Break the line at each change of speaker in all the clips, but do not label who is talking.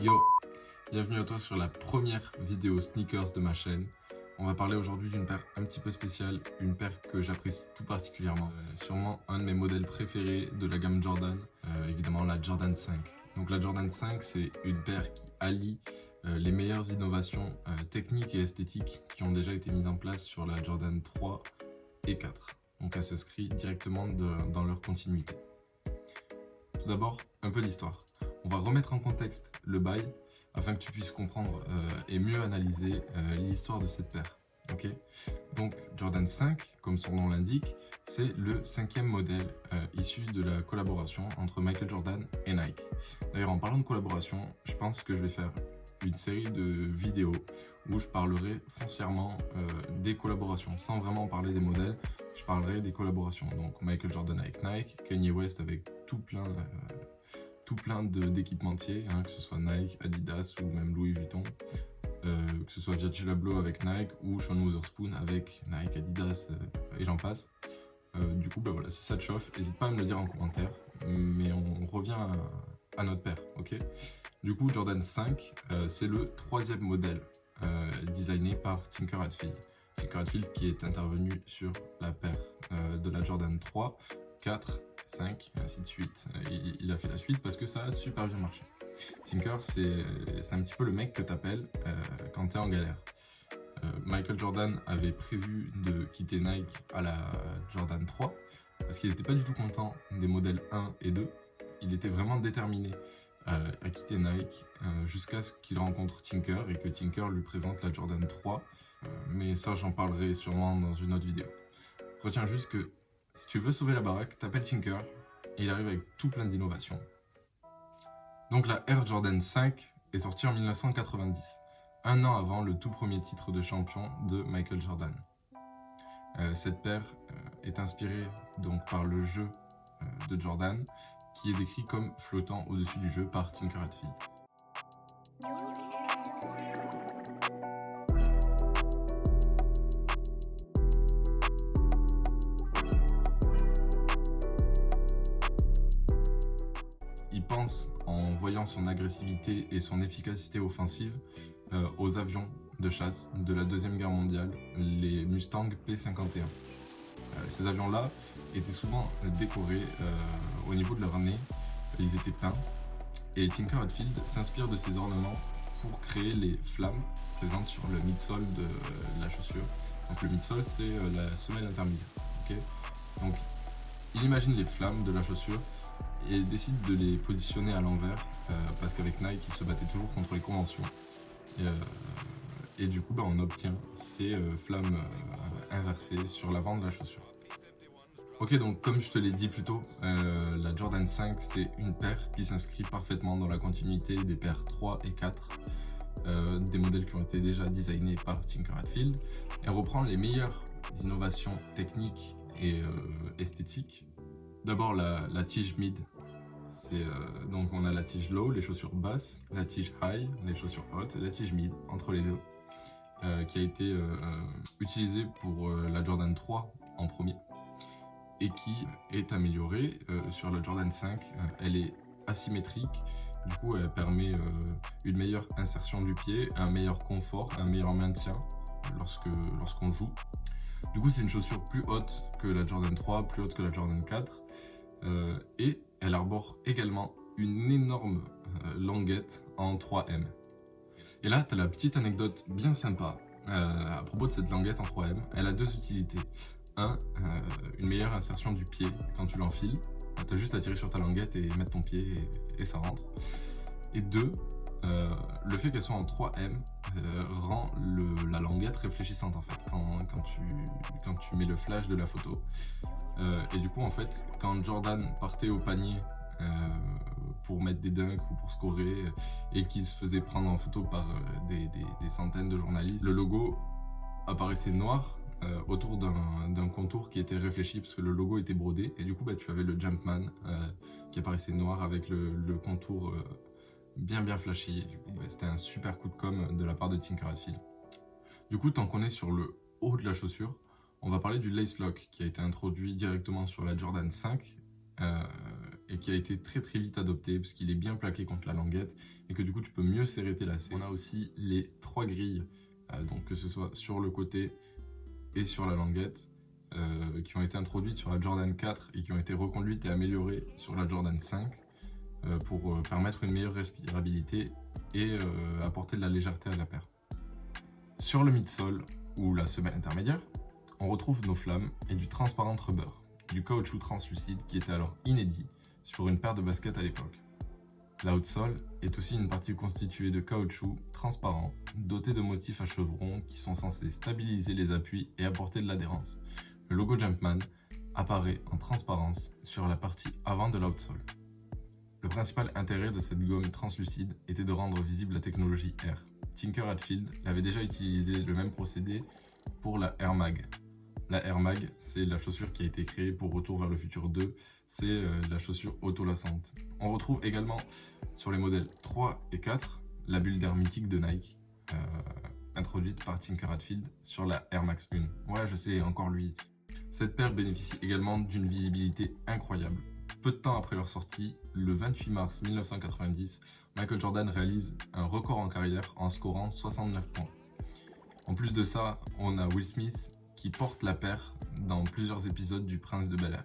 Yo, bienvenue à toi sur la première vidéo sneakers de ma chaîne. On va parler aujourd'hui d'une paire un petit peu spéciale, une paire que j'apprécie tout particulièrement. Sûrement un de mes modèles préférés de la gamme Jordan, évidemment la Jordan 5. Donc la Jordan 5, c'est une paire qui allie les meilleures innovations techniques et esthétiques qui ont déjà été mises en place sur la Jordan 3 et 4. Donc elle s'inscrit directement dans leur continuité. Tout d'abord, un peu d'histoire. On va remettre en contexte le bail afin que tu puisses comprendre et mieux analyser l'histoire de cette paire. Okay, donc Jordan 5, comme son nom l'indique, c'est le 5e modèle issu de la collaboration entre Michael Jordan et Nike. D'ailleurs, en parlant de collaboration, je pense que je vais faire une série de vidéos où je parlerai foncièrement des collaborations, sans vraiment parler des modèles. Je parlerai des collaborations, donc Michael Jordan avec Nike, Kanye West avec tout plein d'équipementiers, que ce soit Nike, Adidas ou même Louis Vuitton, que ce soit Virgil Abloh avec Nike ou Sean Wotherspoon avec Nike, Adidas et j'en passe. Du coup, voilà, si ça te chauffe, n'hésite pas à me le dire en commentaire, mais on revient à notre paire, ok? Du coup, Jordan 5, c'est le 3e modèle designé par Tinker Hatfield. Tinker Hatfield qui est intervenu sur la paire de la Jordan 3, 4, 5, et ainsi de suite. Il a fait la suite parce que ça a super bien marché. Tinker, c'est un petit peu le mec que t'appelles quand t'es en galère. Michael Jordan avait prévu de quitter Nike à la Jordan 3 parce qu'il n'était pas du tout content des modèles 1 et 2. Il était vraiment déterminé à quitter Nike jusqu'à ce qu'il rencontre Tinker et que Tinker lui présente la Jordan 3. Mais ça, j'en parlerai sûrement dans une autre vidéo. Retiens juste que si tu veux sauver la baraque, t'appelles Tinker et il arrive avec tout plein d'innovations. Donc la Air Jordan 5 est sortie en 1990, un an avant le tout premier titre de champion de Michael Jordan. Cette paire est inspirée donc par le jeu de Jordan qui est décrit comme flottant au-dessus du jeu par Tinker Hatfield. Il pense, en voyant son agressivité et son efficacité offensive, aux avions de chasse de la Deuxième Guerre mondiale, les Mustang P-51. Ces avions-là étaient souvent décorés au niveau de leur nez, ils étaient peints, et Tinker Hatfield s'inspire de ces ornements pour créer les flammes présentes sur le midsole de la chaussure. Donc le midsole, c'est la semelle intermédiaire. Okay, donc il imagine les flammes de la chaussure et décide de les positionner à l'envers parce qu'avec Nike, il se battait toujours contre les conventions. Et du coup, on obtient ces flammes inversées sur l'avant de la chaussure. Ok, donc comme je te l'ai dit plus tôt, la Jordan 5, c'est une paire qui s'inscrit parfaitement dans la continuité des paires 3 et 4, des modèles qui ont été déjà designés par Tinker Hatfield. Elle reprend les meilleures innovations techniques et esthétiques. D'abord la tige mid, donc on a la tige low, les chaussures basses, la tige high, les chaussures hautes, et la tige mid, entre les deux, qui a été utilisée pour la Jordan 3 en premier, et qui est améliorée sur la Jordan 5. Elle est asymétrique, du coup elle permet une meilleure insertion du pied, un meilleur confort, un meilleur maintien lorsqu'on joue. Du coup, c'est une chaussure plus haute que la Jordan 3, plus haute que la Jordan 4. Et elle arbore également une énorme languette en 3M. Et là, tu as la petite anecdote bien sympa à propos de cette languette en 3M. Elle a deux utilités. Une meilleure insertion du pied quand tu l'enfiles. Tu as juste à tirer sur ta languette et mettre ton pied et ça rentre. Et deux, le fait qu'elle soit en 3M rend la languette réfléchissante en fait quand tu mets le flash de la photo. Et du coup en fait quand Jordan partait au panier pour mettre des dunks ou pour scorer et qu'il se faisait prendre en photo par des centaines de journalistes, le logo apparaissait noir autour d'un contour qui était réfléchi parce que le logo était brodé et du coup tu avais le Jumpman qui apparaissait noir avec le contour bien flashy. C'était un super coup de com de la part de Tinker Hatfield. Du coup, tant qu'on est sur le haut de la chaussure, on va parler du lace lock qui a été introduit directement sur la Jordan 5 et qui a été très vite adopté parce qu'il est bien plaqué contre la languette et que du coup tu peux mieux serrer tes lacets. On a aussi les 3 grilles, donc que ce soit sur le côté et sur la languette, qui ont été introduites sur la Jordan 4 et qui ont été reconduites et améliorées sur la Jordan 5 pour permettre une meilleure respirabilité et apporter de la légèreté à la paire. Sur le midsole ou la semelle intermédiaire, on retrouve nos flammes et du transparent rubber, du caoutchouc translucide qui était alors inédit sur une paire de baskets à l'époque. L'outsole est aussi une partie constituée de caoutchouc transparent doté de motifs à chevrons qui sont censés stabiliser les appuis et apporter de l'adhérence. Le logo Jumpman apparaît en transparence sur la partie avant de l'outsole. Le principal intérêt de cette gomme translucide était de rendre visible la technologie Air. Tinker Hatfield avait déjà utilisé le même procédé pour la Air Mag. La Air Mag, c'est la chaussure qui a été créée pour Retour vers le futur 2, c'est la chaussure auto-lassante. On retrouve également sur les modèles 3 et 4 la bulle d'air mythique de Nike, introduite par Tinker Hatfield sur la Air Max 1. Ouais, je sais, encore lui. Cette paire bénéficie également d'une visibilité incroyable. Peu de temps après leur sortie, le 28 mars 1990, Michael Jordan réalise un record en carrière en scorant 69 points. En plus de ça, on a Will Smith qui porte la paire dans plusieurs épisodes du Prince de Bel-Air.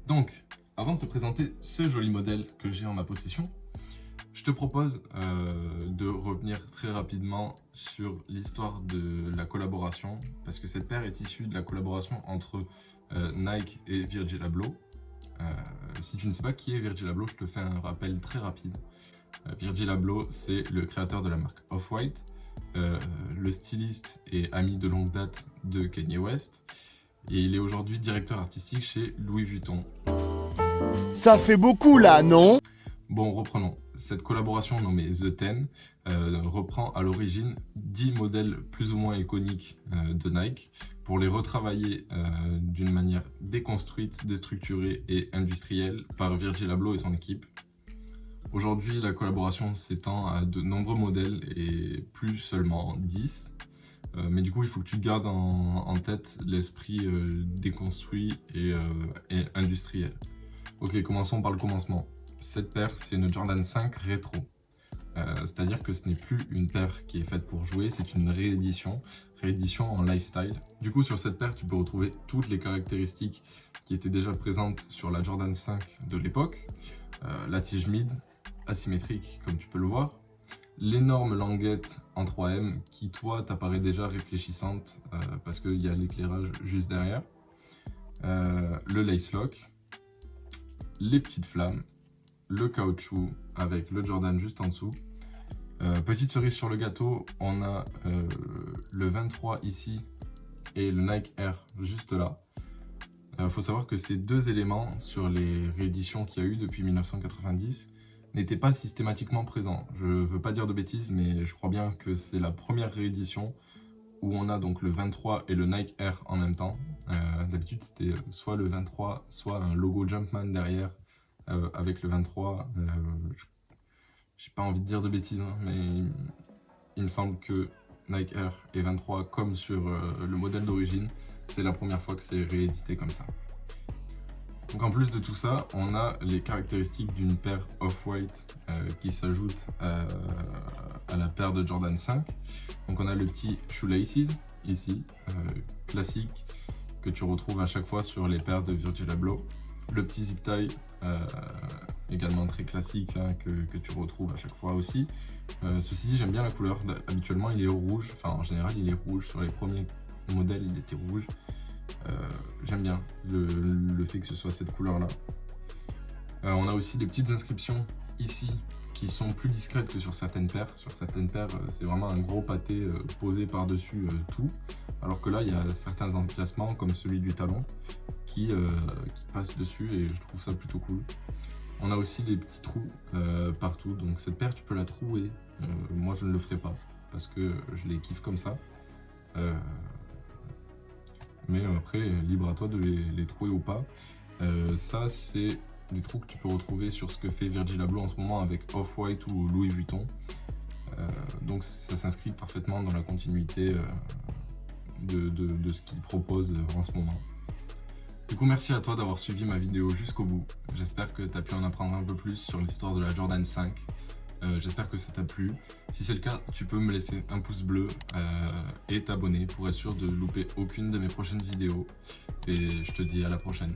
Donc, avant de te présenter ce joli modèle que j'ai en ma possession, je te propose de revenir très rapidement sur l'histoire de la collaboration, parce que cette paire est issue de la collaboration entre Nike et Virgil Abloh. Si tu ne sais pas qui est Virgil Abloh, je te fais un rappel très rapide. Virgil Abloh, c'est le créateur de la marque Off-White, le styliste et ami de longue date de Kanye West, et il est aujourd'hui directeur artistique chez Louis Vuitton.
Ça fait beaucoup là, non?
Bon, reprenons. Cette collaboration nommée The 10 reprend à l'origine 10 modèles plus ou moins iconiques de Nike pour les retravailler d'une manière déconstruite, déstructurée et industrielle par Virgil Abloh et son équipe. Aujourd'hui, la collaboration s'étend à de nombreux modèles et plus seulement 10. Mais du coup, il faut que tu gardes en tête l'esprit déconstruit et industriel. Ok, commençons par le commencement. Cette paire, c'est une Jordan 5 rétro. C'est-à-dire que ce n'est plus une paire qui est faite pour jouer, c'est une réédition en lifestyle. Du coup, sur cette paire, tu peux retrouver toutes les caractéristiques qui étaient déjà présentes sur la Jordan 5 de l'époque. La tige mid, asymétrique comme tu peux le voir. L'énorme languette en 3M qui, toi, t'apparaît déjà réfléchissante parce qu'il y a l'éclairage juste derrière. Le lace lock. Les petites flammes. Le caoutchouc avec le Jordan juste en dessous. Petite cerise sur le gâteau, on a le 23 ici et le Nike Air juste là. Faut savoir que ces deux éléments sur les rééditions qu'il y a eu depuis 1990 n'étaient pas systématiquement présents. Je veux pas dire de bêtises, mais je crois bien que c'est la première réédition où on a donc le 23 et le Nike Air en même temps. D'habitude c'était soit le 23, soit un logo Jumpman derrière avec le 23. J'ai pas envie de dire de bêtises, hein, mais il me semble que Nike Air et 23, comme sur le modèle d'origine, c'est la première fois que c'est réédité comme ça. Donc en plus de tout ça, on a les caractéristiques d'une paire Off-White qui s'ajoute à la paire de Jordan 5. Donc on a le petit shoelaces ici, classique, que tu retrouves à chaque fois sur les paires de Virgil Abloh. Le petit zip tie, également très classique, hein, que tu retrouves à chaque fois aussi. Ceci dit, j'aime bien la couleur. Habituellement, il est rouge. Enfin, en général, il est rouge. Sur les premiers modèles, il était rouge. J'aime bien le fait que ce soit cette couleur-là. On a aussi des petites inscriptions ici qui sont plus discrètes que sur certaines paires. Sur certaines paires, c'est vraiment un gros pâté posé par-dessus tout. Alors que là, il y a certains emplacements, comme celui du talon, qui passent dessus et je trouve ça plutôt cool. On a aussi des petits trous partout, donc cette paire, tu peux la trouer. Moi, je ne le ferai pas parce que je les kiffe comme ça. Mais après, libre à toi de les trouver ou pas. Ça, c'est des trous que tu peux retrouver sur ce que fait Virgil Abloh en ce moment avec Off-White ou Louis Vuitton. Donc ça s'inscrit parfaitement dans la continuité de ce qu'il propose en ce moment. Du coup, merci à toi d'avoir suivi ma vidéo jusqu'au bout. J'espère que tu as pu en apprendre un peu plus sur l'histoire de la Jordan 5. J'espère que ça t'a plu. Si c'est le cas, tu peux me laisser un pouce bleu et t'abonner pour être sûr de louper aucune de mes prochaines vidéos. Et je te dis à la prochaine.